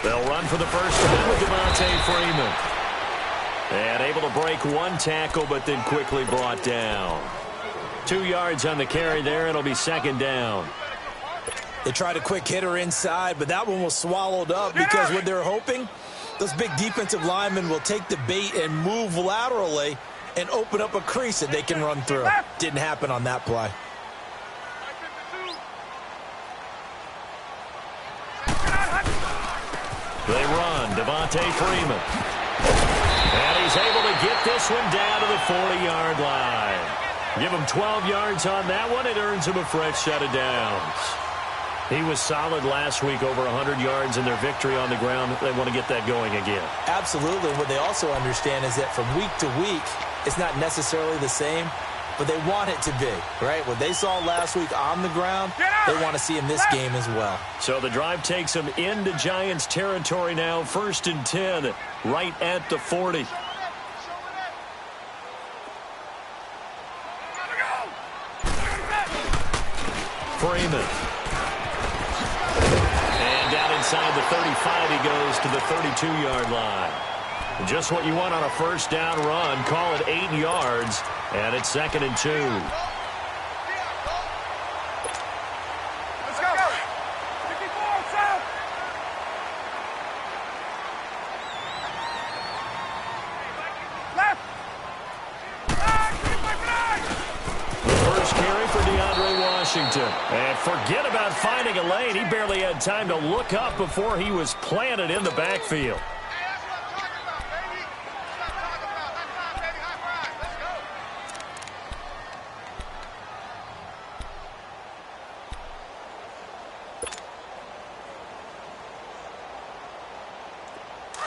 They'll run for the first time with Devontae Freeman. And able to break one tackle, but then quickly brought down. 2 yards on the carry there. It'll be second down. They tried a quick hitter inside, but that one was swallowed up because what they're hoping, those big defensive linemen will take the bait and move laterally and open up a crease that they can run through. Didn't happen on that play. They run. Devontae Freeman. And he's able to get this one down to the 40-yard line. Give him 12 yards on that one. It earns him a fresh set of downs. He was solid last week, over 100 yards in their victory on the ground. They want to get that going again. Absolutely. What they also understand is that from week to week, it's not necessarily the same, but they want it to be, right? What they saw last week on the ground, they want to see in this game as well. So the drive takes them into Giants territory now. 1st and 10, right at the 40. Freeman. And down inside the 35, he goes to the 32-yard line. Just what you want on a first down run. Call it 8 yards, and it's 2nd and 2. Let's go. 54, south. Left. The first carry for DeAndre Washington. And forget about finding a lane. He barely had time to look up before he was planted in the backfield.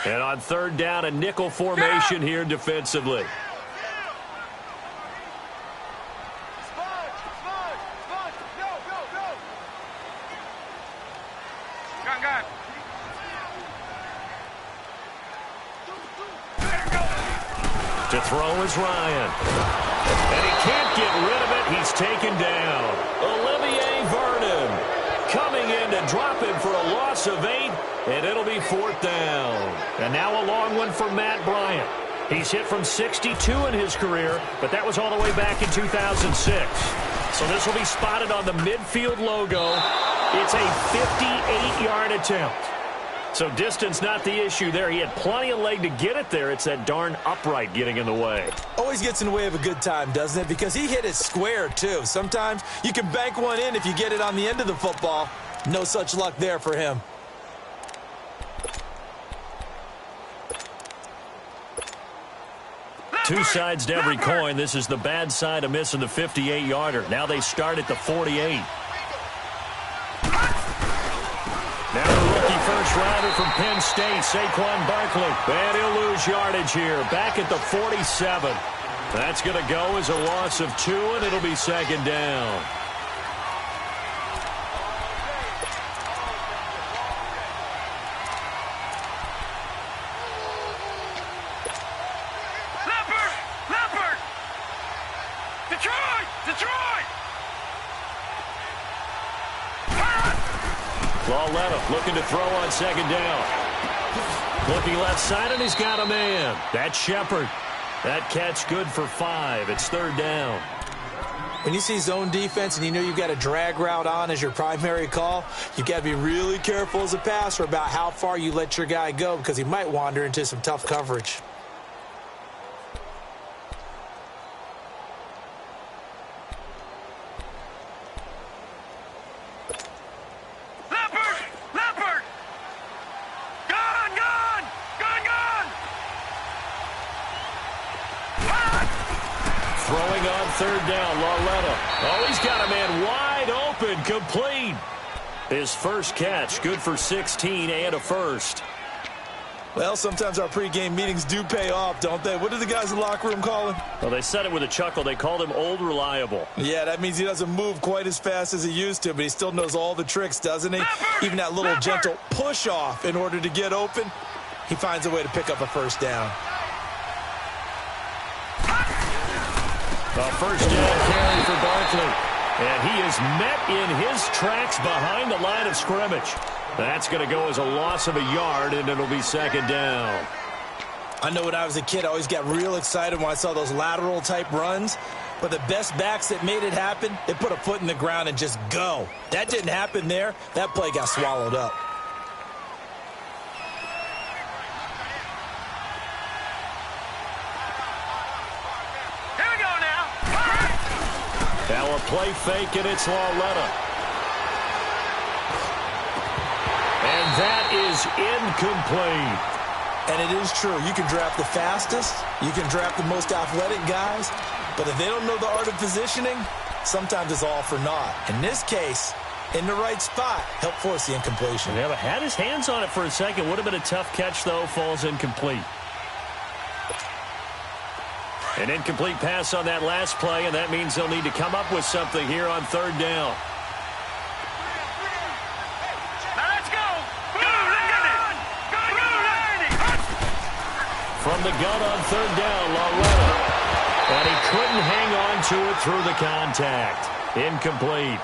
And on 3rd down, a nickel formation here defensively. To throw is Ryan. And he can't get rid of it. He's taken down. Olivier Vernon coming in to drop him for a loss of 8. And it'll be 4th down. And now a long one for Matt Bryant. He's hit from 62 in his career, but that was all the way back in 2006. So this will be spotted on the midfield logo. It's a 58-yard attempt. So distance not the issue there. He had plenty of leg to get it there. It's that darn upright getting in the way. Always gets in the way of a good time, doesn't it? Because he hit it square, too. Sometimes you can bank one in if you get it on the end of the football. No such luck there for him. Two sides to every coin. This is the bad side of missing the 58-yarder. Now they start at the 48. Now the rookie first-rounder from Penn State, Saquon Barkley. And he'll lose yardage here. Back at the 47. That's going to go as a loss of 2, and it'll be 2nd down. Looking to throw on 2nd down. Looking left side, and he's got a man. That's Shepard. That catch good for 5. It's 3rd down. When you see zone defense and you know you've got a drag route on as your primary call, you've got to be really careful as a passer about how far you let your guy go because he might wander into some tough coverage. Throwing on 3rd down, Lauletta. Oh, he's got a man wide open, complete. His first catch, good for 16 and a first. Well, sometimes our pregame meetings do pay off, don't they? What do the guys in the locker room call him? Well, they said it with a chuckle. They called him Old Reliable. Yeah, that means he doesn't move quite as fast as he used to, but he still knows all the tricks, doesn't he? Even that little gentle push-off in order to get open, he finds a way to pick up a first down. A first down carry for Barkley. And he is met in his tracks behind the line of scrimmage. That's going to go as a loss of a yard, and it'll be second down. I know when I was a kid, I always got real excited when I saw those lateral-type runs. But the best backs that made it happen, they put a foot in the ground and just go. That didn't happen there. That play got swallowed up. Here we go now. Now a play fake, and it's Lauletta. And that is incomplete. And it is true. You can draft the fastest. You can draft the most athletic guys. But if they don't know the art of positioning, sometimes it's all for naught. In this case, in the right spot, helped force the incompletion. Yeah, but had his hands on it for a second. Would have been a tough catch, though. Falls incomplete. An incomplete pass on that last play, and that means they'll need to come up with something here on third down. From the gun on third down, Lauletta. And he couldn't hang on to it through the contact. Incomplete.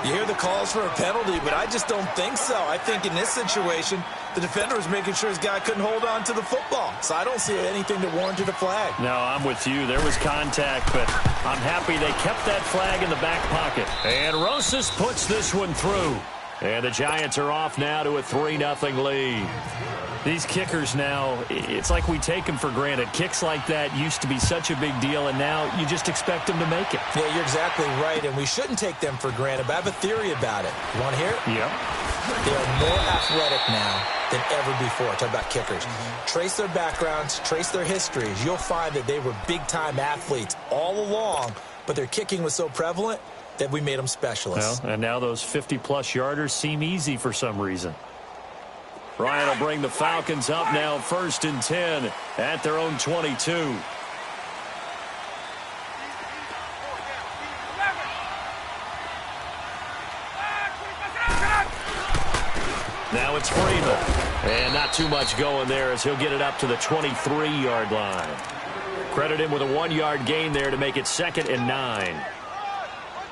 You hear the calls for a penalty, but I just don't think so. I think in this situation, the defender was making sure his guy couldn't hold on to the football. So I don't see anything that warranted a flag. No, I'm with you. There was contact, but I'm happy they kept that flag in the back pocket. And Rosas puts this one through. And the Giants are off now to a 3-0 lead. These kickers now, it's like we take them for granted. Kicks like that used to be such a big deal, and now you just expect them to make it. Yeah, you're exactly right, and we shouldn't take them for granted, but I have a theory about it. You want to hear it? Yep. They are more athletic now than ever before. Talk about kickers. Trace their backgrounds, trace their histories. You'll find that they were big-time athletes all along, but their kicking was so prevalent that we made them specialists. Well, and now those 50-plus yarders seem easy for some reason. Ryan will bring the Falcons up now 1st and 10 at their own 22. Now it's Freeman. And not too much going there as he'll get it up to the 23-yard line. Credit him with a 1-yard gain there to make it 2nd and 9.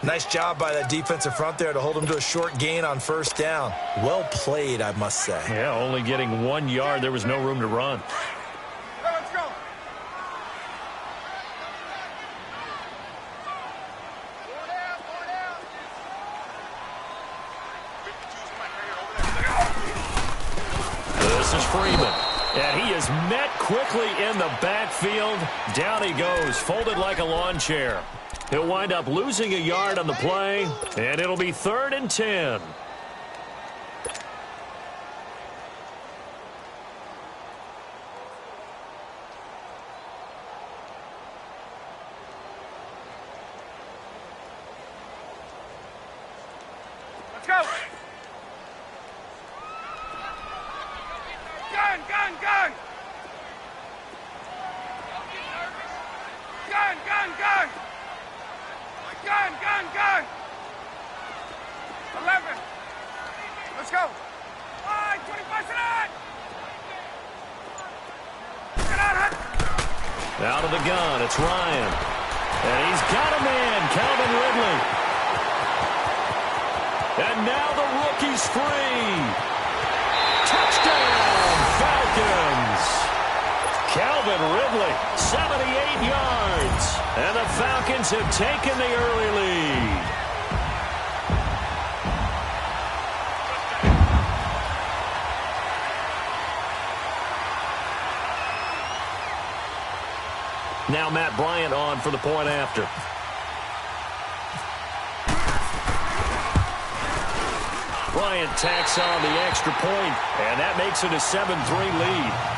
Nice job by that defensive front there to hold him to a short gain on 1st down. Well played, I must say. Yeah, only getting 1 yard. There was no room to run. Let's go. This is Freeman. And he is met quickly in the backfield. Down he goes, folded like a lawn chair. He'll wind up losing a yard on the play, and it'll be 3rd and 10. Let's go. Gun, gun, gun. Gun, gun, gun. Gun, gun, gun. 11. Let's go. 25 tonight. Get out, Out of the gun, it's Ryan. And he's got a man, Calvin Ridley. And now the rookie's free. Touchdown, Falcons. Calvin Ridley, 78 yards. And the Falcons have taken the early lead. Now Matt Bryant on for the point after. Bryant tacks on the extra point, and that makes it a 7-3 lead.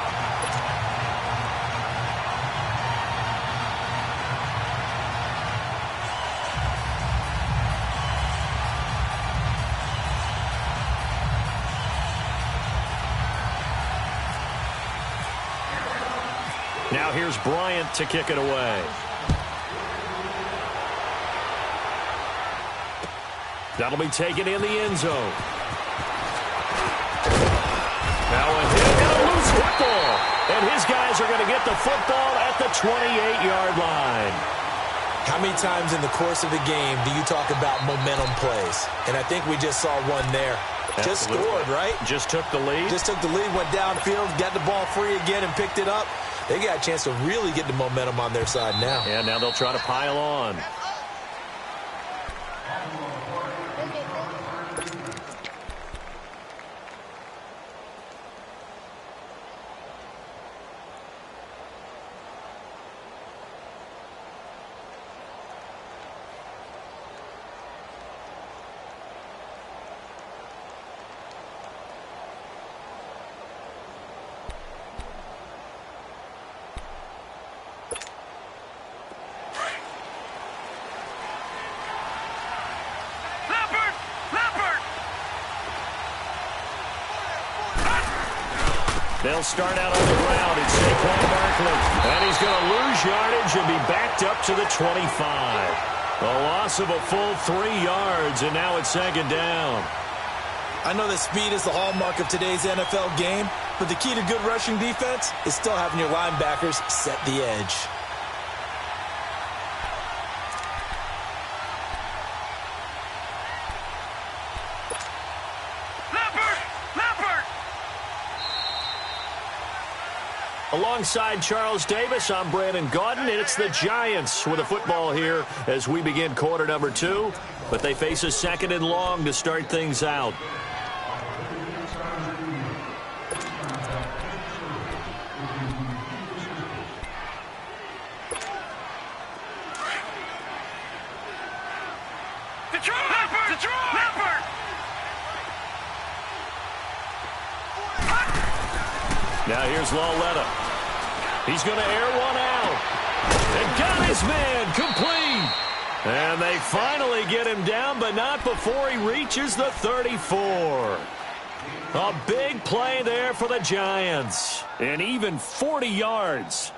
Now here's Bryant to kick it away. That'll be taken in the end zone. Now a hit and a loose football. And his guys are going to get the football at the 28-yard line. How many times in the course of the game do you talk about momentum plays? And I think we just saw one there. Absolutely. Just scored, right? Just took the lead. Just took the lead, went downfield, got the ball free again, and picked it up. They got a chance to really get the momentum on their side now. Yeah, now they'll try to pile on. They'll start out on the ground. It's Saquon Barkley. And he's going to lose yardage and be backed up to the 25. A loss of a full 3 yards, and now it's second down. I know that speed is the hallmark of today's NFL game, but the key to good rushing defense is still having your linebackers set the edge. Alongside Charles Davis, I'm Brandon Gaudin, and it's the Giants with a football here as we begin quarter number 2. But they face a second and long to start things out. Now here's Lawletta. He's going to air one out. And got his man complete. And they finally get him down, but not before he reaches the 34. A big play there for the Giants. And even 40 yards.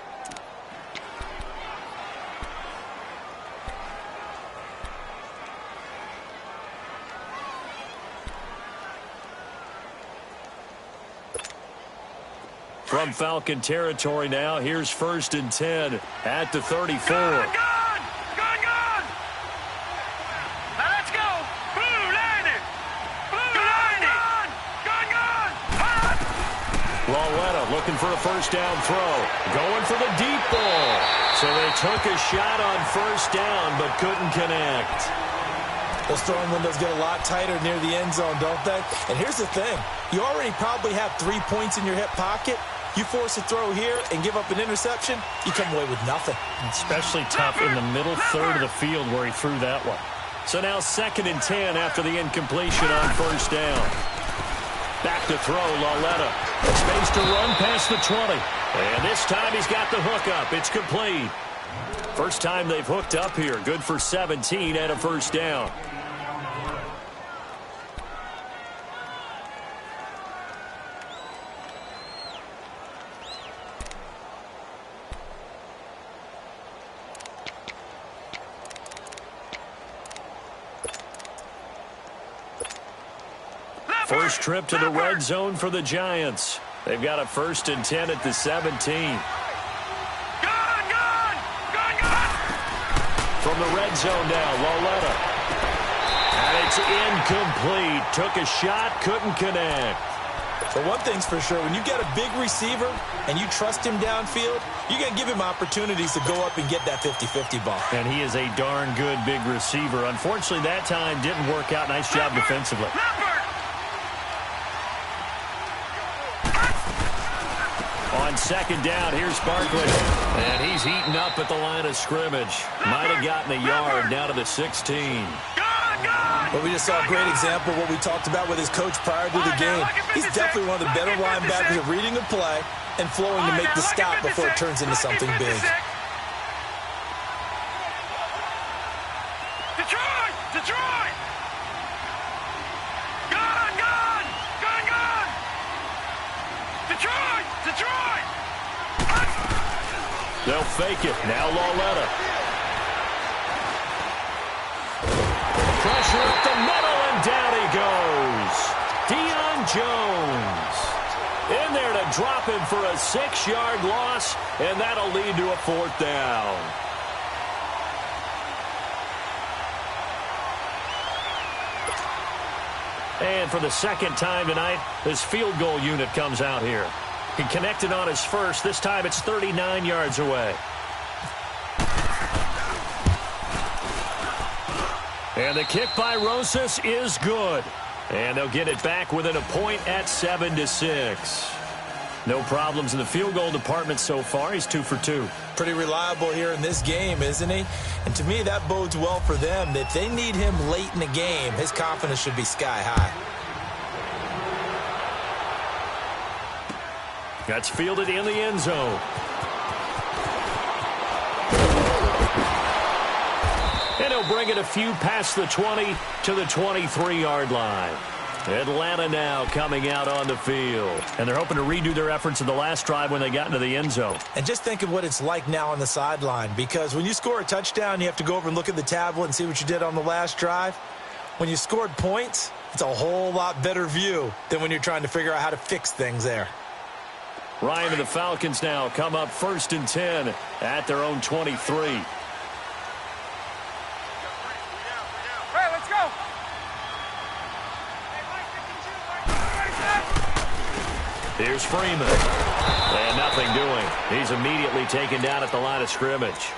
From Falcon territory now, here's 1st and 10 at the 34. Gone! Now let's go! Blue line it! Blue line it! Gone! Lawletta looking for a first down throw. Going for the deep ball. So they took a shot on first down, but couldn't connect. Those throwing windows get a lot tighter near the end zone, don't they? And here's the thing. You already probably have 3 points in your hip pocket. You force a throw here and give up an interception, you come away with nothing. Especially tough in the middle third of the field where he threw that one. So now 2nd and 10 after the incompletion on first down. Back to throw, Lawletta. Space to run past the 20. And this time he's got the hook up. It's complete. First time they've hooked up here. Good for 17 and a first down. First trip to the red zone for the Giants. They've got a 1st and 10 at the 17. Gone! From the red zone now, Lawletta. And it's incomplete. Took a shot, couldn't connect. But one thing's for sure, when you get a big receiver and you trust him downfield, you got to give him opportunities to go up and get that 50-50 ball. And he is a darn good big receiver. Unfortunately, that time didn't work out. Nice job defensively. On 2nd down, here's Barkley. And he's eaten up at the line of scrimmage. Might have gotten a yard down to the 16. But we just saw a great example of what we talked about with his coach prior to the game. He's definitely one of the better linebackers at reading a play and flowing to make the stop before it turns into something big. Detroit! Gone! Detroit! They'll fake it. Now Lawletta. Pressure up the middle, and down he goes. Deion Jones in there to drop him for a 6-yard loss, and that'll lead to a 4th down. And for the second time tonight, this field goal unit comes out here. He connected on his first. This time it's 39 yards away. And the kick by Rosas is good. And they'll get it back within a point at 7-6. No problems in the field goal department so far. He's 2 for 2. Pretty reliable here in this game, isn't he? And to me, that bodes well for them. If they need him late in the game, his confidence should be sky high. That's fielded in the end zone. And he'll bring it a few past the 20 to the 23-yard line. Atlanta now coming out on the field. And they're hoping to redo their efforts in the last drive when they got into the end zone. And just think of what it's like now on the sideline, because when you score a touchdown, you have to go over and look at the tablet and see what you did on the last drive. When you scored points, it's a whole lot better view than when you're trying to figure out how to fix things there. Ryan and the Falcons now come up 1st and 10 at their own 23. Here's Freeman. And nothing doing. He's immediately taken down at the line of scrimmage.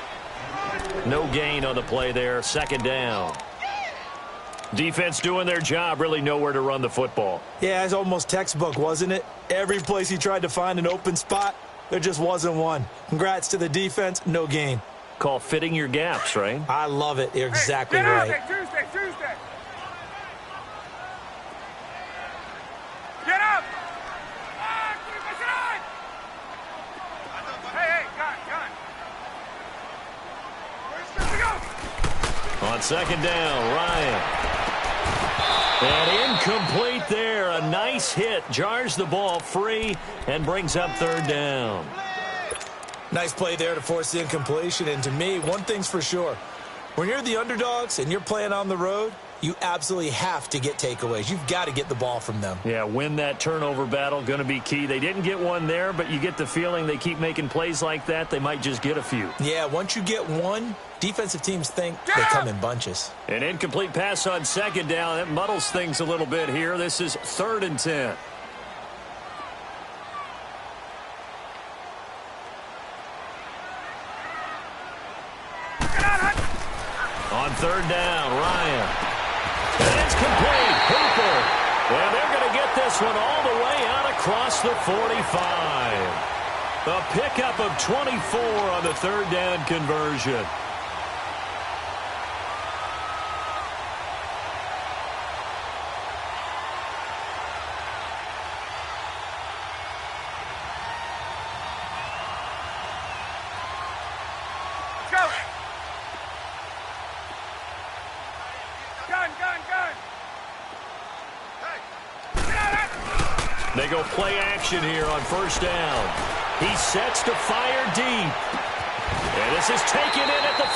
No gain on the play there. 2nd down. Defense doing their job. Really nowhere to run the football. Yeah, it's almost textbook, wasn't it? Every place he tried to find an open spot, there just wasn't one. Congrats to the defense. No gain. Call fitting your gaps, right? I love it. You're exactly right. Tuesday. Get up! On 2nd down, Ryan. And incomplete there. A nice hit. Jars the ball free and brings up 3rd down. Nice play there to force the incompletion. And to me, one thing's for sure. When you're the underdogs and you're playing on the road, you absolutely have to get takeaways. You've got to get the ball from them. Yeah, win that turnover battle. Going to be key. They didn't get one there, but you get the feeling they keep making plays like that. They might just get a few. Yeah, once you get one, defensive teams think they come in bunches. An incomplete pass on 2nd down. That muddles things a little bit here. This is 3rd and 10. On 3rd down, Ryan. And it's complete. Hooper. And they're going to get this one all the way out across the 45. A pickup of 24 on the 3rd down conversion. They go play action here on 1st down. He sets to fire deep. And this is taken in at the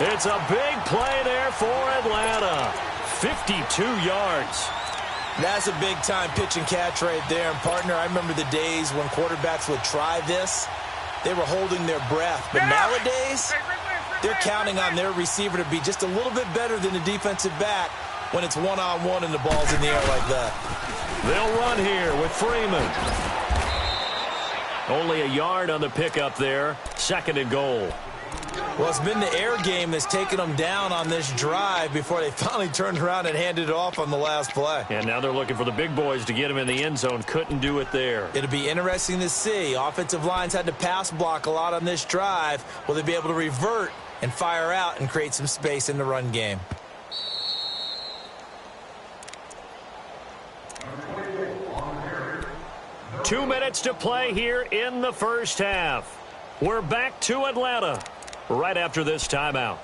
5. It's a big play there for Atlanta. 52 yards. That's a big-time pitch and catch right there. And, partner, I remember the days when quarterbacks would try this. They were holding their breath. But nowadays, they're counting on their receiver to be just a little bit better than the defensive back when it's one-on-one and the ball's in the air like that. They'll run here with Freeman. Only a yard on the pickup there. 2nd and goal. Well, it's been the air game that's taken them down on this drive before they finally turned around and handed it off on the last play. And now they're looking for the big boys to get him in the end zone. Couldn't do it there. It'll be interesting to see. Offensive lines had to pass block a lot on this drive. Will they be able to revert and fire out and create some space in the run game? Two minutes to play here in the first half. We're back to Atlanta right after this timeout.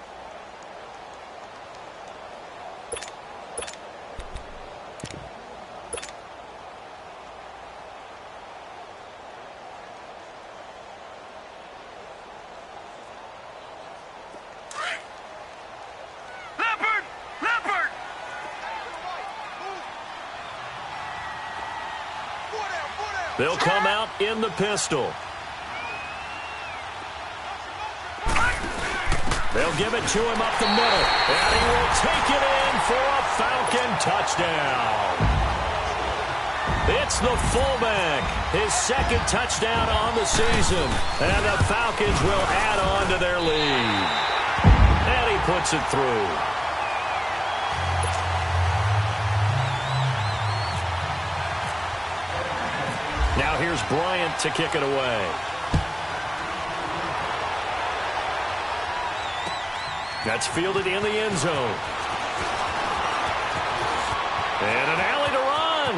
They'll come out in the pistol. They'll give it to him up the middle, and he will take it in for a Falcon touchdown. It's the fullback, his second touchdown on the season, and the Falcons will add on to their lead. And he puts it through. Now here's Bryant to kick it away. That's fielded in the end zone. And an alley to run.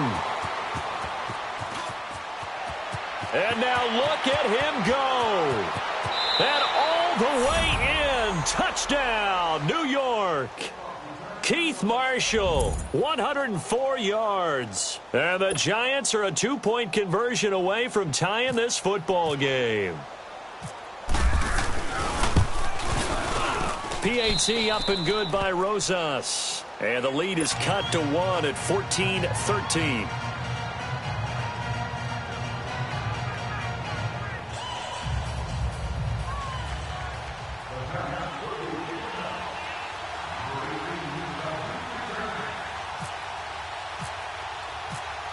And now look at him go. And all the way in. Touchdown, New York. Keith Marshall, 104 yards. And the Giants are a 2-point conversion away from tying this football game. PAT up and good by Rosas. And the lead is cut to 1 at 14-13.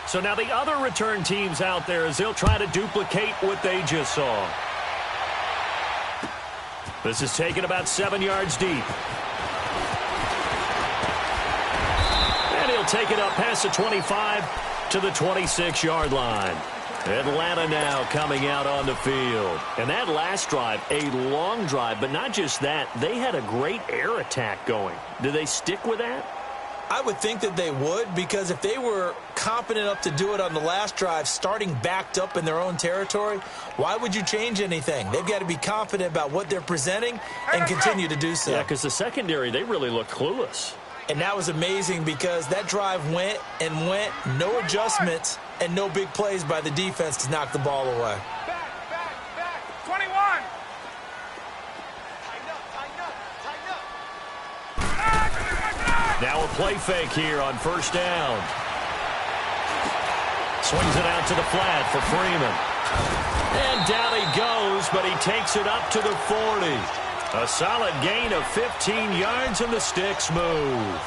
So now the other return teams out there as they'll try to duplicate what they just saw. This is taken about 7 yards deep. And he'll take it up past the 25 to the 26-yard line. Atlanta now coming out on the field. And that last drive, a long drive, but not just that, they had a great air attack going. Do they stick with that? I would think that they would, because if they were competent enough to do it on the last drive, starting backed up in their own territory, why would you change anything? They've got to be confident about what they're presenting and continue to do so. Yeah, because the secondary, they really looked clueless. And that was amazing because that drive went and went, no adjustments and no big plays by the defense to knock the ball away. Back. 21. Now a play fake here on first down. Swings it out to the flat for Freeman. And down he goes, but he takes it up to the 40. A solid gain of 15 yards, and the sticks move.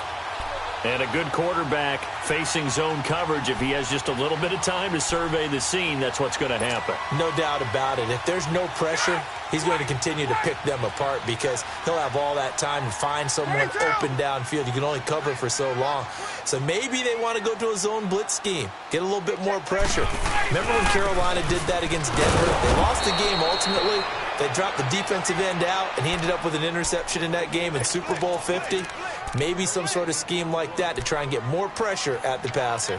And a good quarterback facing zone coverage. If he has just a little bit of time to survey the scene, that's what's going to happen. No doubt about it. If there's no pressure, he's going to continue to pick them apart because he'll have all that time to find someone open downfield. You can only cover for so long. So maybe they want to go to a zone blitz scheme, get a little bit more pressure. Remember when Carolina did that against Denver? They lost the game ultimately. They dropped the defensive end out, and he ended up with an interception in that game in Super Bowl 50. Maybe some sort of scheme like that to try and get more pressure at the passer.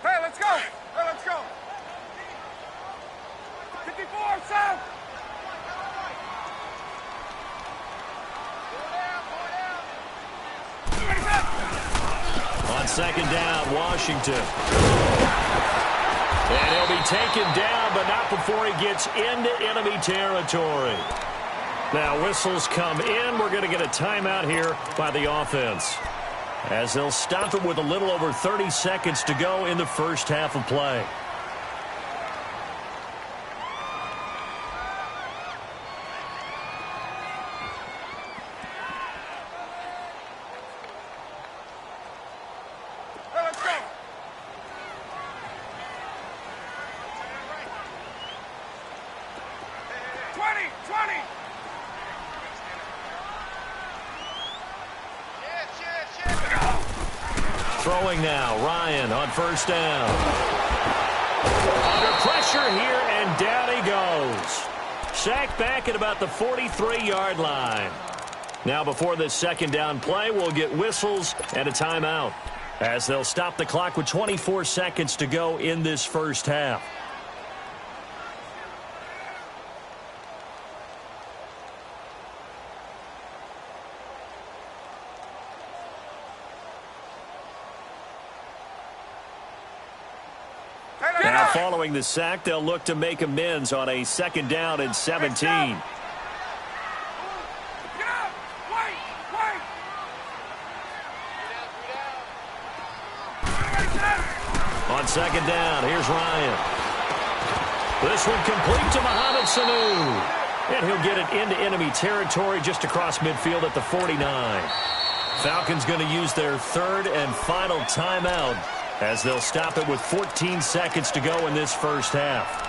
Hey, let's go. 54, south. On second down, Washington. And he'll be taken down, but not before he gets into enemy territory. Now whistles come in. We're going to get a timeout here by the offense, as they'll stop it with a little over 30 seconds to go in the first half of play. Throwing now, Ryan on first down. Under pressure here, and down he goes. Sacked back at about the 43-yard line. Now before this second down play, we'll get whistles and a timeout, as they'll stop the clock with 24 seconds to go in this first half. Now following the sack, they'll look to make amends on a second down and 17. On second down, here's Ryan. This one complete to Mohamed Sanu. And he'll get it into enemy territory just across midfield at the 49. Falcons going to use their third and final timeout as they'll stop it with 14 seconds to go in this first half.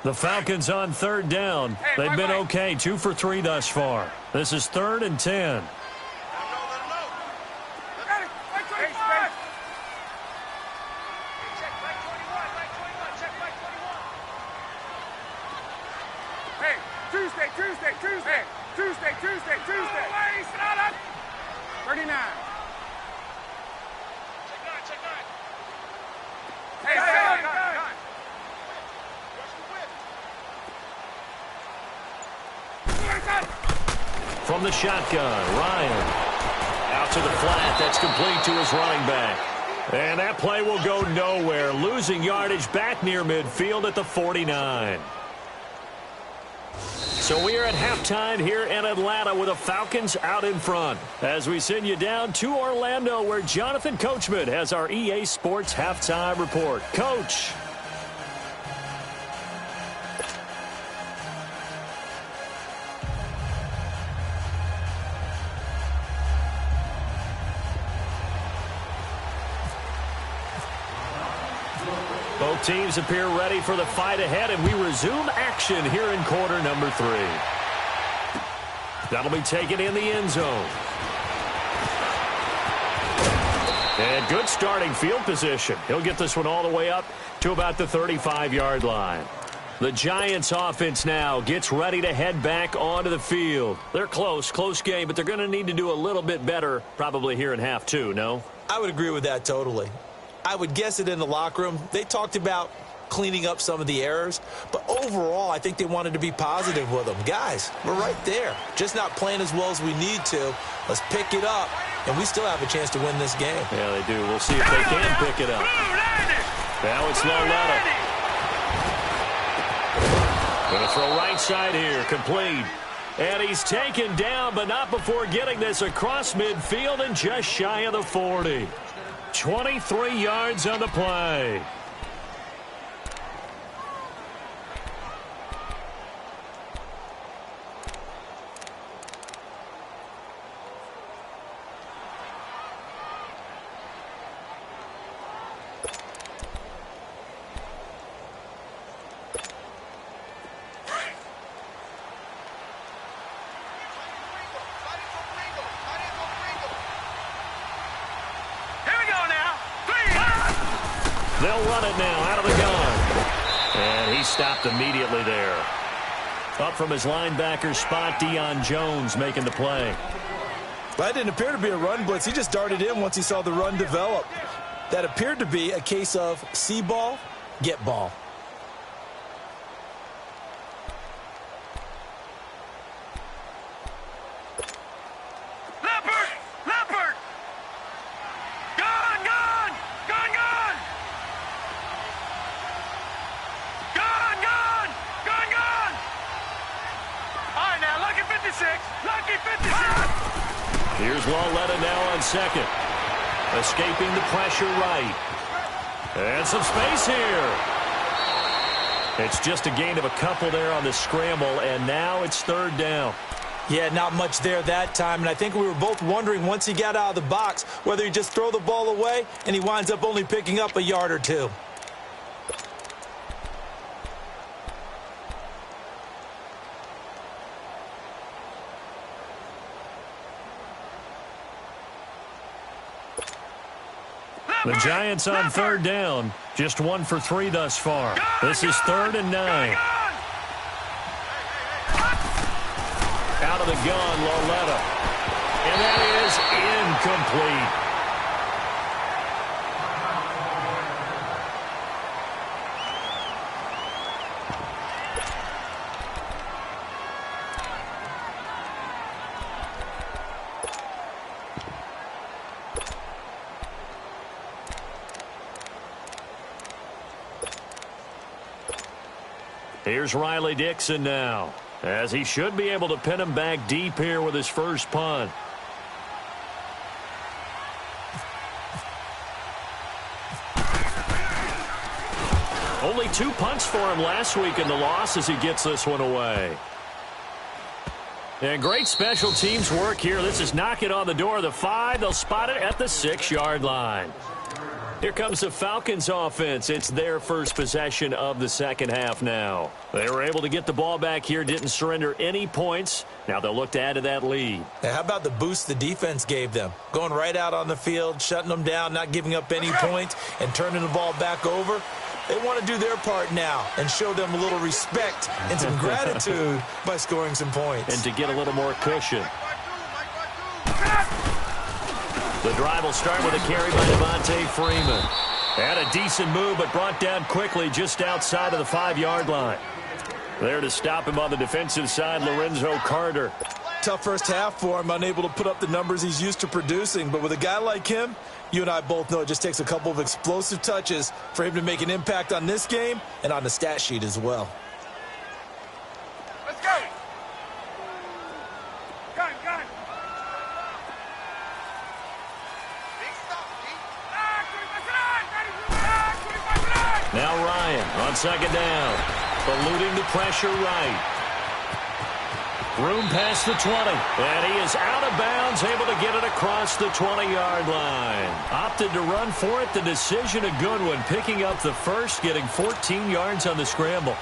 The Falcons on third down. They've been okay, 2 for 3 thus far. This is 3rd and 10. Tuesday. 39. Check 9. Hey, From the shotgun, Ryan. Out to the flat. That's complete to his running back. And that play will go nowhere. Losing yardage back near midfield at the 49. So we are at halftime here in Atlanta with the Falcons out in front. As we send you down to Orlando where Jonathan Coachman has our EA Sports halftime report. Coach. Both teams appear ready for the fight ahead, and we resume action here in quarter number 3. That'll be taken in the end zone. And good starting field position. He'll get this one all the way up to about the 35-yard line. The Giants offense now gets ready to head back onto the field. They're close game, but they're going to need to do a little bit better probably here in half 2, no? I would agree with that totally. I would guess it in the locker room. They talked about cleaning up some of the errors, but overall, I think they wanted to be positive with them. Guys, we're right there. Just not playing as well as we need to. Let's pick it up, and we still have a chance to win this game. Yeah, they do. We'll see if they can pick it up. Now it's Loletta. Going to throw right side here, complete. And he's taken down, but not before getting this across midfield and just shy of the 40. 23 yards on the play. They'll run it now out of the gun. And he stopped immediately there. Up from his linebacker spot, Deion Jones making the play. That didn't appear to be a run blitz. He just darted in once he saw the run develop. That appeared to be a case of see ball, get ball. Here's Loletta now on second. Escaping the pressure right. And some space here. It's just a gain of a couple there on the scramble, and now it's third down. Yeah, not much there that time, and I think we were both wondering once he got out of the box whether he'd just throw the ball away, and he winds up only picking up a yard or two. The Giants on third down. Just 1 for 3 thus far. This is 3rd and 9. Out of the gun, Loletta. And that is incomplete. Here's Riley Dixon now, as he should be able to pin him back deep here with his first punt. Only 2 punts for him last week in the loss as he gets this one away. And great special teams work here. This is knocking on the door of the 5. They'll spot it at the 6-yard line. Here comes the Falcons offense. It's their first possession of the second half now. They were able to get the ball back here, didn't surrender any points. Now they'll look to add to that lead. Now, how about the boost the defense gave them? Going right out on the field, shutting them down, not giving up any points, and turning the ball back over. They want to do their part now and show them a little respect and some gratitude by scoring some points. And to get a little more cushion. The drive will start with a carry by Devontae Freeman. Had a decent move, but brought down quickly just outside of the 5-yard line. There to stop him on the defensive side, Lorenzo Carter. Tough first half for him, unable to put up the numbers he's used to producing. But with a guy like him, you and I both know it just takes a couple of explosive touches for him to make an impact on this game and on the stat sheet as well. Let's go. Gun. Now Ryan on second down. Eluding the pressure right. Room past the 20. And he is out of bounds, able to get it across the 20-yard line. Opted to run for it. The decision a good one. Picking up the first, getting 14 yards on the scramble.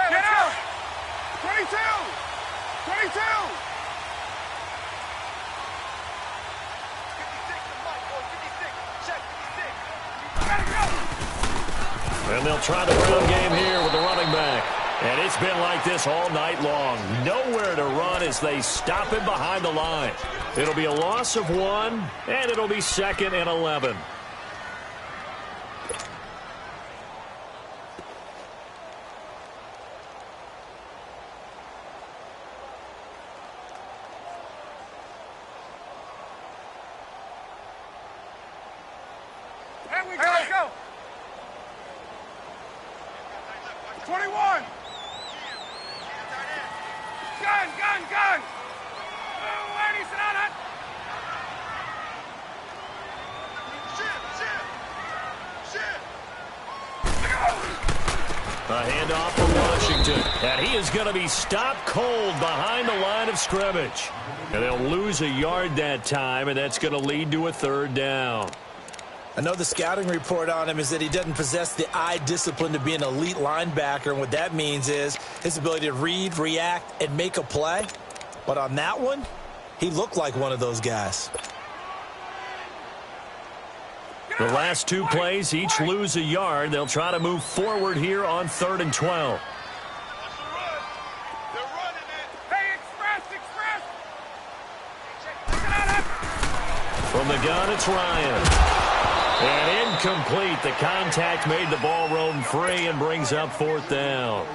Get out! 22! 22! And they'll try the ground game here with the running back. And it's been like this all night long. Nowhere to run as they stop him behind the line. It'll be a loss of 1, and it'll be 2nd and 11. There we go. Let's go. 21. Gun. Where is it? A handoff from Washington. And he is going to be stopped cold behind the line of scrimmage. And they'll lose a yard that time, and that's going to lead to a 3rd down. I know the scouting report on him is that he doesn't possess the eye discipline to be an elite linebacker, and what that means is his ability to read, react, and make a play. But on that one, he looked like one of those guys. The last 2 plays each lose a yard. They'll try to move forward here on 3rd and 12. From the gun, it's Ryan. And incomplete. The contact made the ball roam free and brings up 4th down.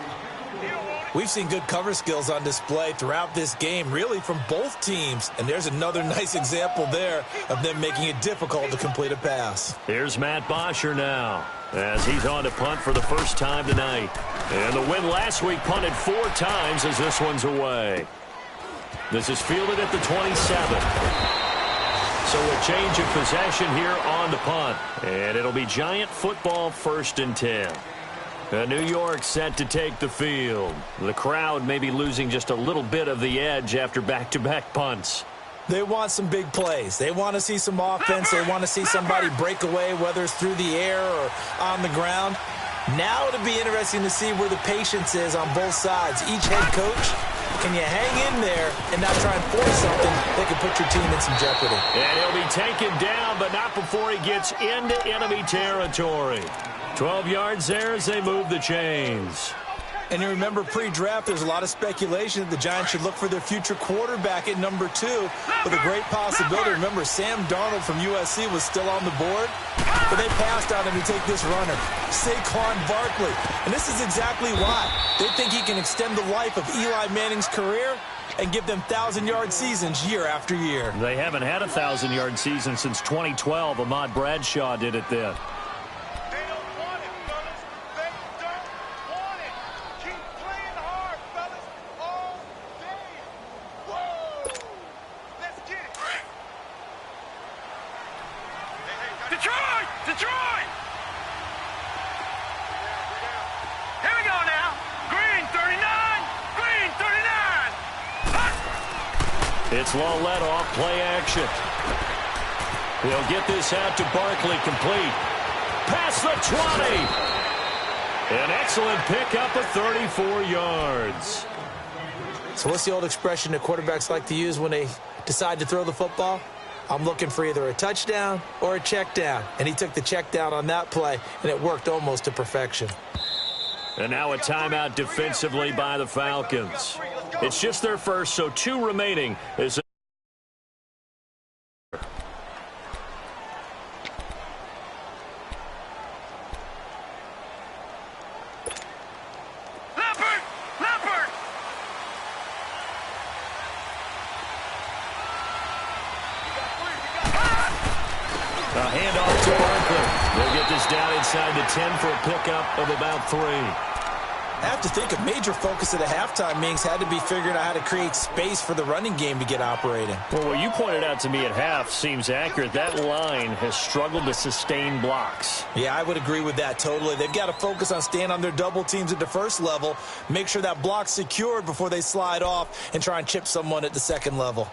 We've seen good cover skills on display throughout this game, really from both teams. And there's another nice example there of them making it difficult to complete a pass. Here's Matt Bosher now, as he's on to punt for the first time tonight. And the win last week, punted 4 times as this one's away. This is fielded at the 27. So a change of possession here on the punt. And it'll be Giant football 1st and 10. New York set to take the field. The crowd may be losing just a little bit of the edge after back-to-back punts. They want some big plays. They want to see some offense. They want to see somebody break away, whether it's through the air or on the ground. Now it'll be interesting to see where the patience is on both sides. Each head coach, can you hang in there and not try and force something that could put your team in some jeopardy? And he'll be taken down, but not before he gets into enemy territory. 12 yards there as they move the chains. And you remember pre-draft, there's a lot of speculation that the Giants should look for their future quarterback at number 2 with a great possibility. Remember, Sam Darnold from USC was still on the board, but they passed on him to take this runner, Saquon Barkley. And this is exactly why. They think he can extend the life of Eli Manning's career and give them 1,000-yard seasons year after year. They haven't had a 1,000-yard season since 2012. Ahmad Bradshaw did it then. Detroit! Here we go now. Green 39. Green 39. It's Lawlett off play action. He'll get this out to Barkley, complete. Past the 20. An excellent pickup of 34 yards. So what's the old expression that quarterbacks like to use when they decide to throw the football? I'm looking for either a touchdown or a check down. And he took the check down on that play, and it worked almost to perfection. And now a timeout defensively by the Falcons. It's just their first, so 2 remaining. A handoff to Barkley. They'll get this down inside the 10 for a pickup of about 3. I have to think a major focus of the halftime meetings had to be figuring out how to create space for the running game to get operating. Well, what you pointed out to me at half seems accurate. That line has struggled to sustain blocks. Yeah, I would agree with that totally. They've got to focus on staying on their double teams at the first level, make sure that block's secured before they slide off and try and chip someone at the second level.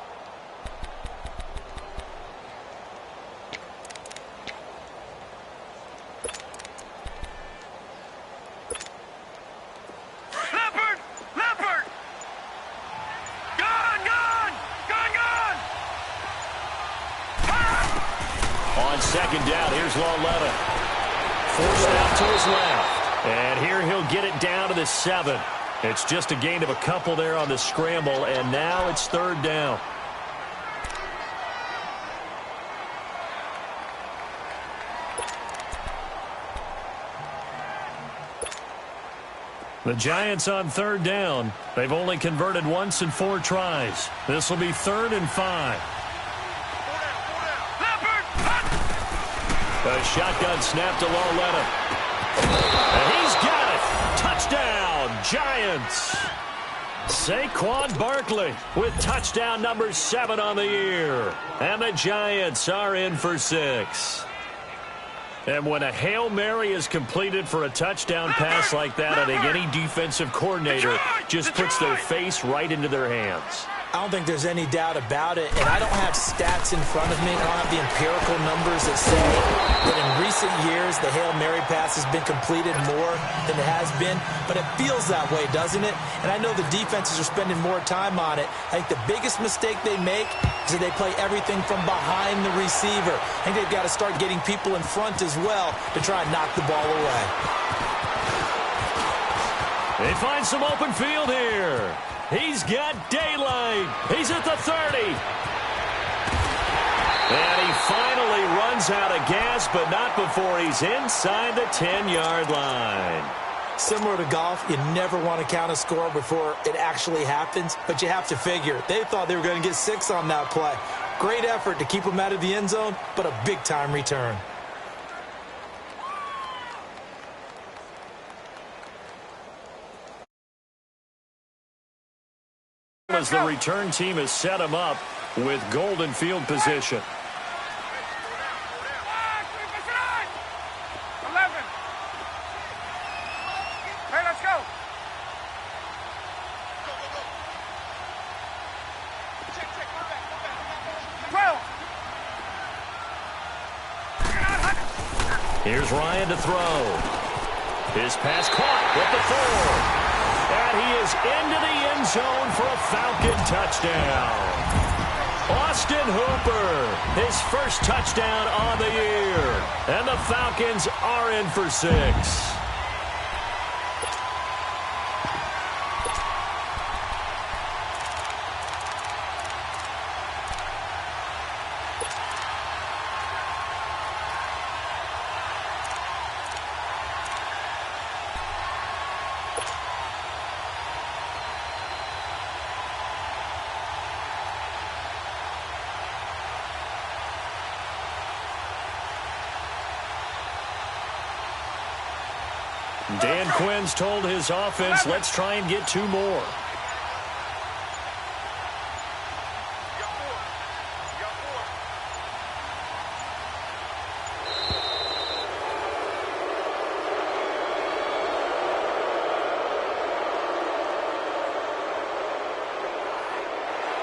Second down, here's Lawlett. Forced out to his left. And here he'll get it down to the 7. It's just a gain of a couple there on the scramble, and now it's 3rd down. The Giants on 3rd down. They've only converted once in 4 tries. This will be 3rd and 5. A shotgun snap to Lawlett. And he's got it. Touchdown, Giants. Saquon Barkley with touchdown number 7 on the year. And the Giants are in for 6. And when a Hail Mary is completed for a touchdown pass like that, I think any defensive coordinator just puts their face right into their hands. I don't think there's any doubt about it, and I don't have stats in front of me. I don't have the empirical numbers that say that in recent years the Hail Mary pass has been completed more than it has been, but it feels that way, doesn't it? And I know the defenses are spending more time on it. I think the biggest mistake they make is that they play everything from behind the receiver. I think they've got to start getting people in front as well to try and knock the ball away. They find some open field here. He's got daylight. He's at the 30. And he finally runs out of gas, but not before he's inside the 10-yard line. Similar to golf, you never want to count a score before it actually happens, but you have to figure. They thought they were going to get 6 on that play. Great effort to keep them out of the end zone, but a big-time return. As the return team has set him up with golden field position. 11. Hey, let's go. Check, go back. 12. Here's Ryan to throw. His pass caught with the 4. And he is into the end zone for a Falcon touchdown. Austin Hooper, his first touchdown on the year. And the Falcons are in for 6. Dan Quinn's told his offense, let's try and get 2 more.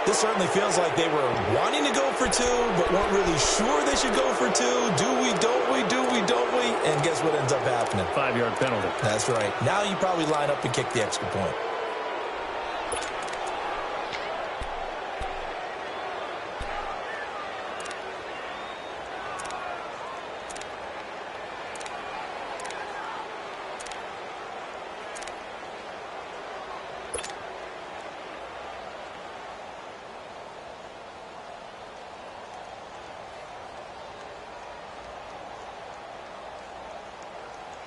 This certainly feels like they were wanting to go for 2, but weren't really sure they should go for 2. Do we, don't we, do we, don't we? And guess what ends up happening? 5-yard penalty. That's right. Now you probably line up and kick the extra point.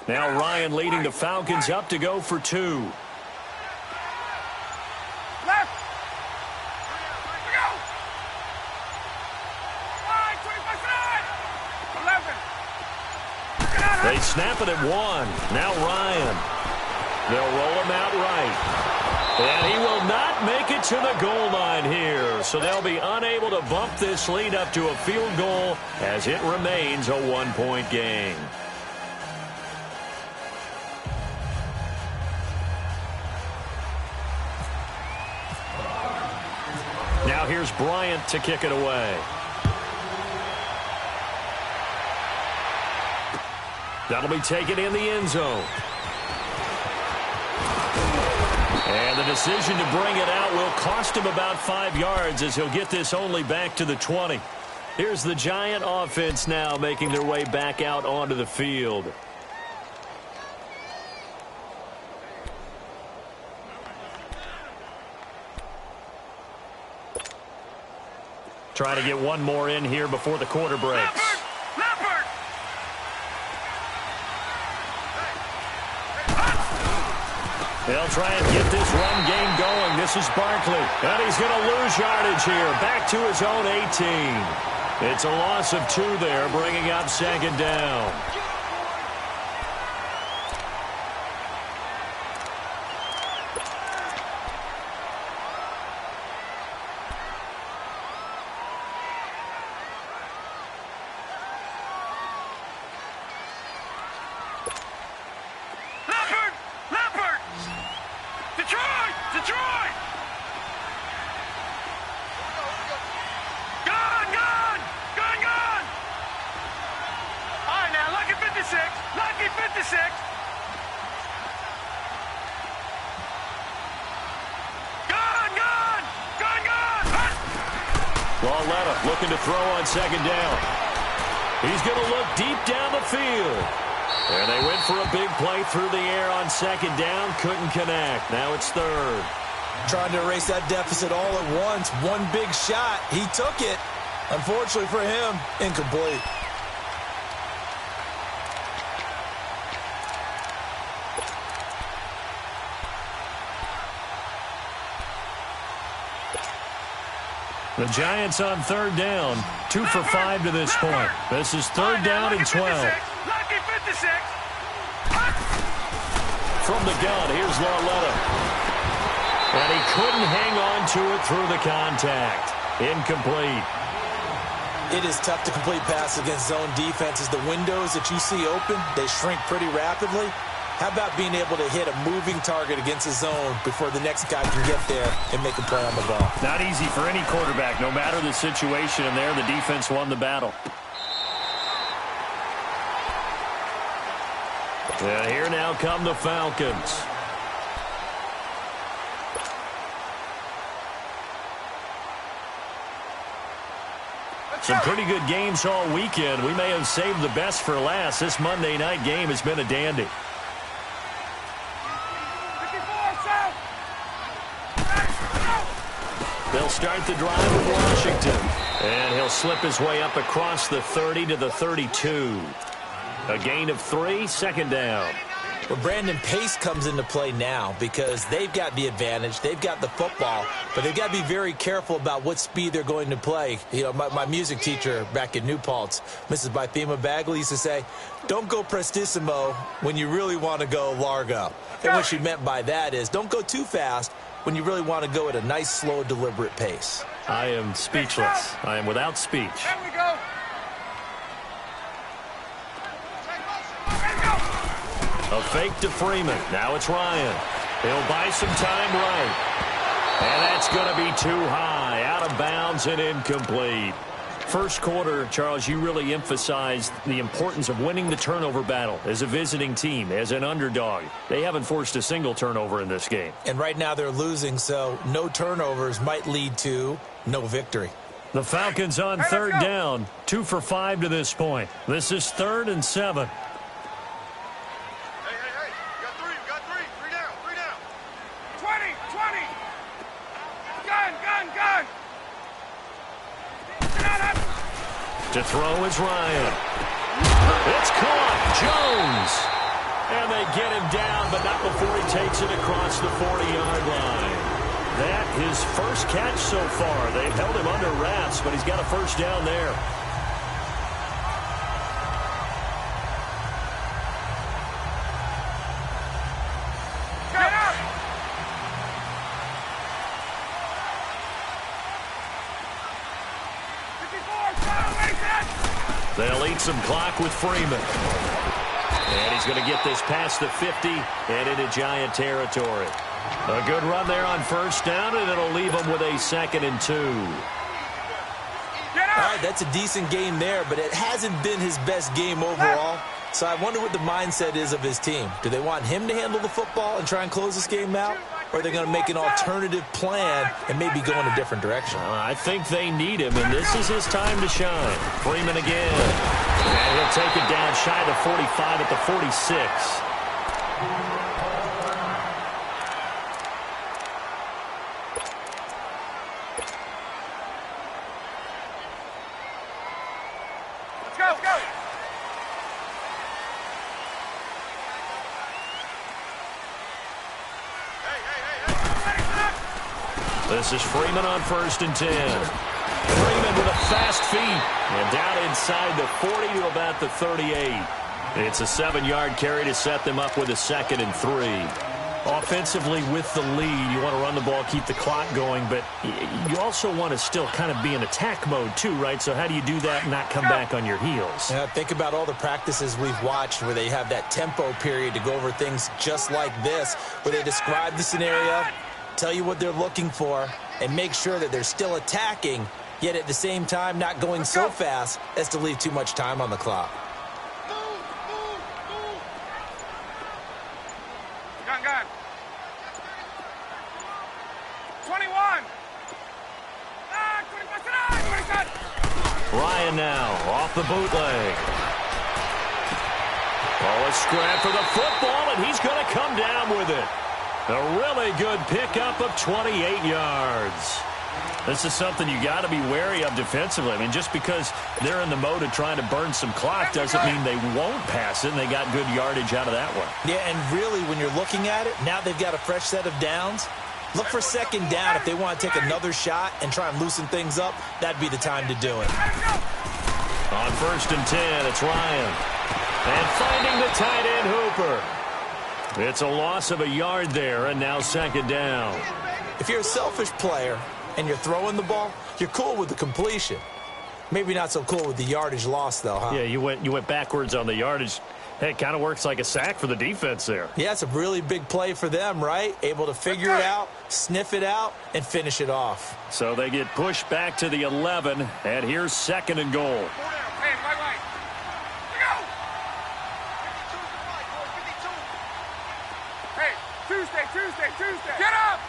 Now Ryan leading the Falcons up to go for 2. Left. Go. 5, 25, 11. They snap it at 1. Now Ryan. They'll roll him out right. And he will not make it to the goal line here. So they'll be unable to bump this lead up to a field goal as it remains a 1-point game. Now here's Bryant to kick it away. That'll be taken in the end zone. And the decision to bring it out will cost him about 5 yards as he'll get this only back to the 20. Here's the Giant offense now making their way back out onto the field. Trying to get one more in here before the quarter breaks. Leopard. They'll try and get this run game going. This is Barkley. And he's going to lose yardage here. Back to his own 18. It's a loss of 2 there, bringing up 2nd down. Detroit! Gone! All right, now, lucky 56. Lucky 56. Gone! Lauletta looking to throw on 2nd down. He's going to look deep down the field. And they went for a big play through the air on 2nd down. Couldn't connect. Now it's 3rd. Trying to erase that deficit all at once. One big shot. He took it. Unfortunately for him, incomplete. The Giants on 3rd down. 2 for 5 to this point. This is 3rd down and 12. Lucky 56. From the gun, here's Lauletta. And he couldn't hang on to it through the contact. Incomplete. It is tough to complete passes against zone defenses. The windows that you see open, they shrink pretty rapidly. How about being able to hit a moving target against a zone before the next guy can get there and make a play on the ball? Not easy for any quarterback, no matter the situation. And there, the defense won the battle. And here now come the Falcons. Some pretty good games all weekend. We may have saved the best for last. This Monday night game has been a dandy. They'll start the drive with Washington. And he'll slip his way up across the 30 to the 32. A gain of 3, 2nd down. Well, Brandon, pace comes into play now because they've got the advantage. They've got the football, but they've got to be very careful about what speed they're going to play. You know, my music teacher back in New Paltz, Mrs. Bythema Bagley, used to say, don't go prestissimo when you really want to go largo. And what she meant by that is don't go too fast when you really want to go at a nice, slow, deliberate pace. I am speechless. I am without speech. There we go. A fake to Freeman. Now it's Ryan. He'll buy some time right. And that's going to be too high. Out of bounds and incomplete. First quarter, Charles, you really emphasized the importance of winning the turnover battle as a visiting team, as an underdog. They haven't forced a single turnover in this game. And right now they're losing, so no turnovers might lead to no victory. The Falcons on third down. 2 for 5 to this point. This is 3rd and 7. To throw is Ryan. It's caught. Jones. And they get him down, but not before he takes it across the 40-yard line. That his first catch so far. They've held him under wraps, but he's got a first down there. They'll eat some clock with Freeman. And he's going to get this past the 50 and into Giant territory. A good run there on first down, and it'll leave him with a 2nd and 2. All right, that's a decent game there, but it hasn't been his best game overall. So I wonder what the mindset is of his team. Do they want him to handle the football and try and close this game out? Or are they going to make an alternative plan and maybe go in a different direction? I think they need him, and this is his time to shine. Freeman again. And he'll take it down shy of the 45 at the 46. Let's go. This is Freeman on 1st and 10. Freeman with a fast feet. And down inside the 40 to about the 38. It's a 7-yard carry to set them up with a 2nd and 3. Offensively with the lead, you want to run the ball, keep the clock going, but you also want to still kind of be in attack mode too, right? So how do you do that and not come back on your heels? Yeah, think about all the practices we've watched where they have that tempo period to go over things just like this, where they describe the scenario, tell you what they're looking for, and make sure that they're still attacking, yet at the same time not going so fast as to leave too much time on the clock. Gun. 21. Ryan now off the bootleg. Oh, a scrap for the football, and he's going to come down with it. A really good pickup of 28 yards. This is something you got to be wary of defensively. I mean, just because they're in the mode of trying to burn some clock doesn't mean they won't pass it, and they got good yardage out of that one. Yeah, and really, when you're looking at it, now they've got a fresh set of downs. Look for 2nd down if they want to take another shot and try and loosen things up. That'd be the time to do it. On 1st and 10, it's Ryan. And finding the tight end Hooper. It's a loss of a yard there, and now 2nd down. If you're a selfish player and you're throwing the ball, you're cool with the completion. Maybe not so cool with the yardage loss, though, huh? Yeah, you went backwards on the yardage. Hey, it kind of works like a sack for the defense there. Yeah, it's a really big play for them, right? Able to figure it out, sniff it out, and finish it off. So they get pushed back to the 11, and here's 2nd and goal. Hey, right. Go! Hey, Tuesday. Get up!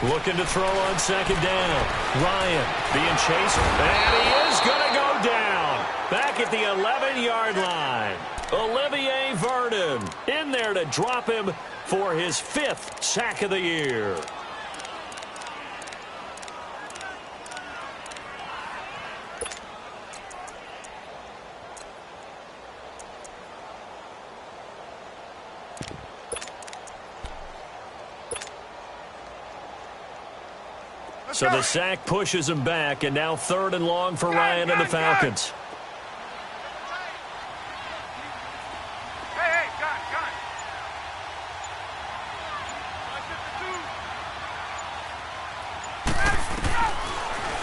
Looking to throw on 2nd down. Ryan being chased, and he is going to go down. Back at the 11-yard line. Olivier Vernon in there to drop him for his 5th sack of the year. So the sack pushes him back, and now 3rd and long for Ryan and the Falcons.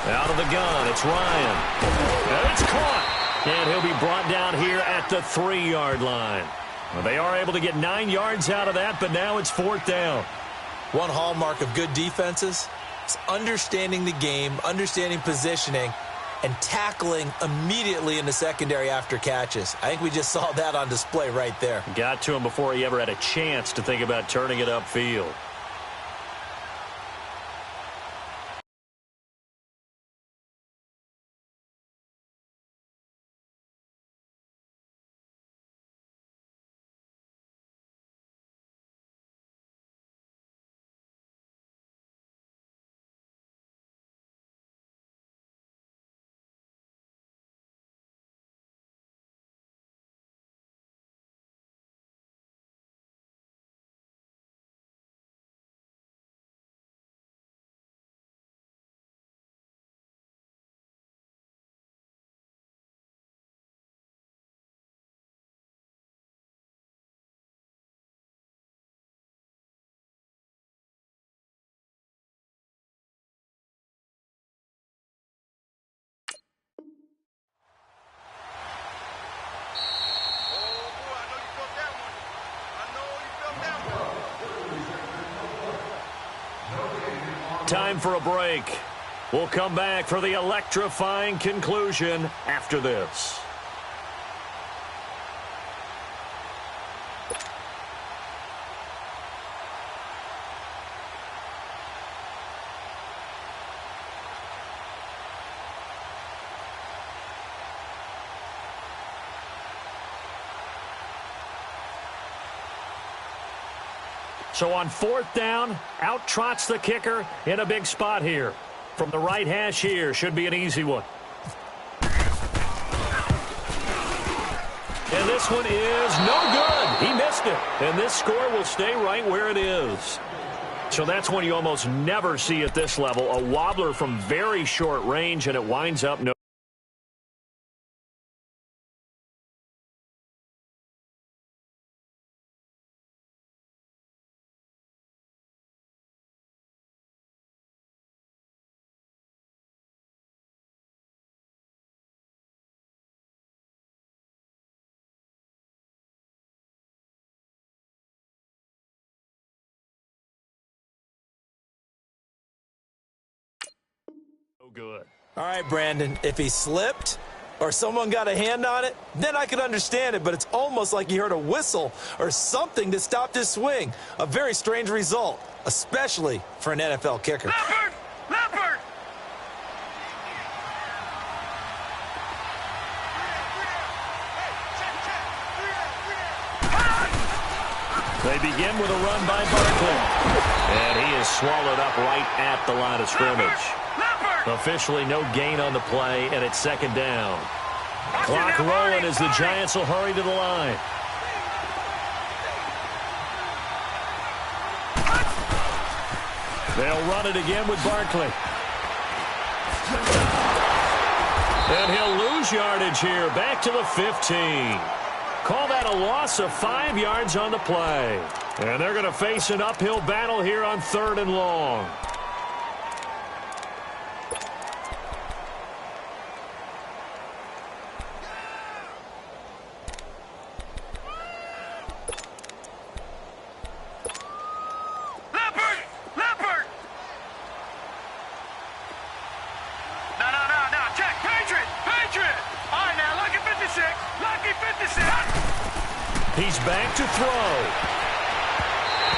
Out of the gun, it's Ryan. And it's caught. And he'll be brought down here at the 3-yard line. Well, they are able to get 9 yards out of that, but now it's 4th down. One hallmark of good defenses is understanding the game, understanding positioning, and tackling immediately in the secondary after catches. I think we just saw that on display right there. Got to him before he ever had a chance to think about turning it upfield. Time for a break. We'll come back for the electrifying conclusion after this. So on 4th down, out trots the kicker in a big spot here. From the right hash here, should be an easy one. And this one is no good. He missed it. And this score will stay right where it is. So that's one you almost never see at this level. A wobbler from very short range, and it winds up no. Good. All right, Brandon, if he slipped or someone got a hand on it, then I could understand it, but it's almost like he heard a whistle or something that stopped his swing. A very strange result, especially for an NFL kicker. Leopard! Leopard! They begin with a run by Barkley. And he is swallowed up right at the line of scrimmage. Officially no gain on the play, and it's 2nd down. Clock rolling as the Giants will hurry to the line. They'll run it again with Barkley. And he'll lose yardage here, back to the 15. Call that a loss of 5 yards on the play. And they're going to face an uphill battle here on 3rd and long. He's back to throw.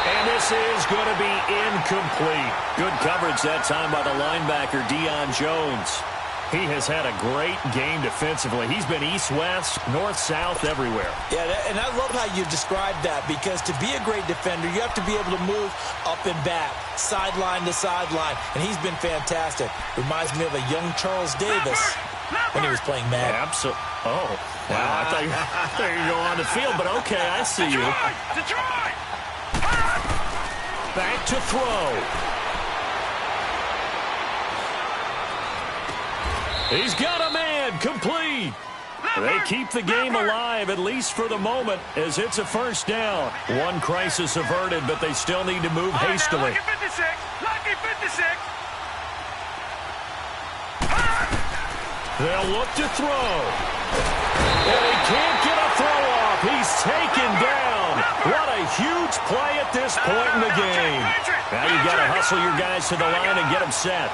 And this is going to be incomplete. Good coverage that time by the linebacker, Deion Jones. He has had a great game defensively. He's been east-west, north-south, everywhere. Yeah, and I love how you described that, because to be a great defender, you have to be able to move up and back, sideline to sideline, and he's been fantastic. Reminds me of a young Charles Davis when he was playing Madden. Absolutely. Oh, wow. I thought you were going on the field, but okay, I see you. Back to throw. He's got a man, complete. They keep the game alive, at least for the moment, as it's a first down. One crisis averted, but they still need to move hastily. Lucky 56. Lucky 56. They'll look to throw. And he can't get a throw off. He's taken down. What a huge play at this point in the game. Now you've got to hustle your guys to the line and get them set.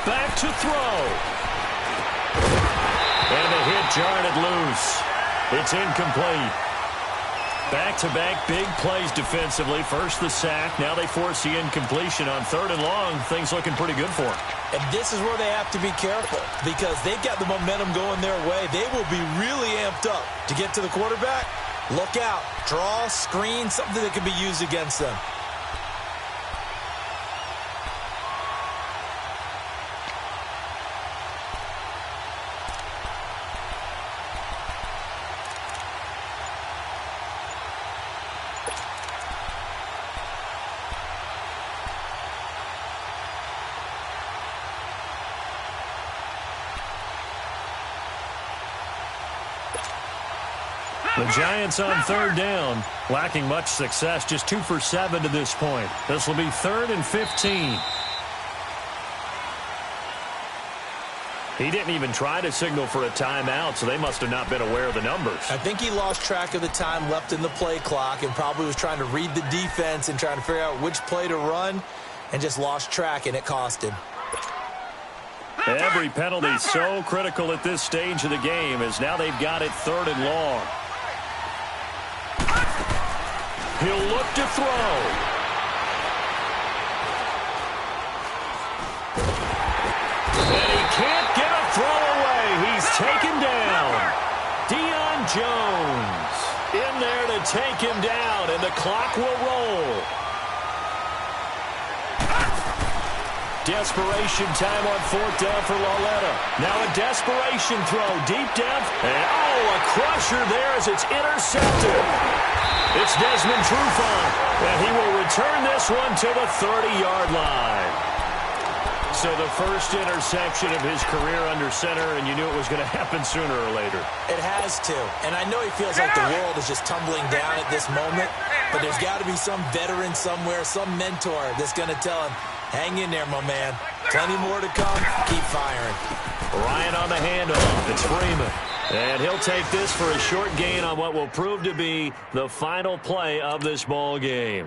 Back to throw. And the hit jarred it loose. It's incomplete. Back-to-back big plays defensively. First the sack. Now they force the incompletion on 3rd and long. Things looking pretty good for them. And this is where they have to be careful because they've got the momentum going their way. They will be really amped up to get to the quarterback. Look out. Draw, screen, something that can be used against them. The Giants on 3rd down, lacking much success, just 2 for 7 to this point. This will be 3rd and 15. He didn't even try to signal for a timeout, so they must have not been aware of the numbers. I think he lost track of the time left in the play clock and probably was trying to read the defense and trying to figure out which play to run and just lost track, and it cost him. Every penalty so critical at this stage of the game as now they've got it 3rd and long. He'll look to throw. And he can't get a throw away. He's taken down. Jones in there to take him down, and the clock will roll. Desperation time on 4th down for Lauletta. Now a desperation throw deep down. And a crusher there as it's intercepted. It's Desmond Trufant, and he will return this one to the 30-yard line. So the first interception of his career under center, and you knew it was going to happen sooner or later. It has to. And I know he feels like the world is just tumbling down at this moment, but there's got to be some veteran somewhere, some mentor that's going to tell him, hang in there, my man. Plenty more to come. Keep firing. Ryan on the handoff. It's Freeman. And he'll take this for a short gain on what will prove to be the final play of this ball game.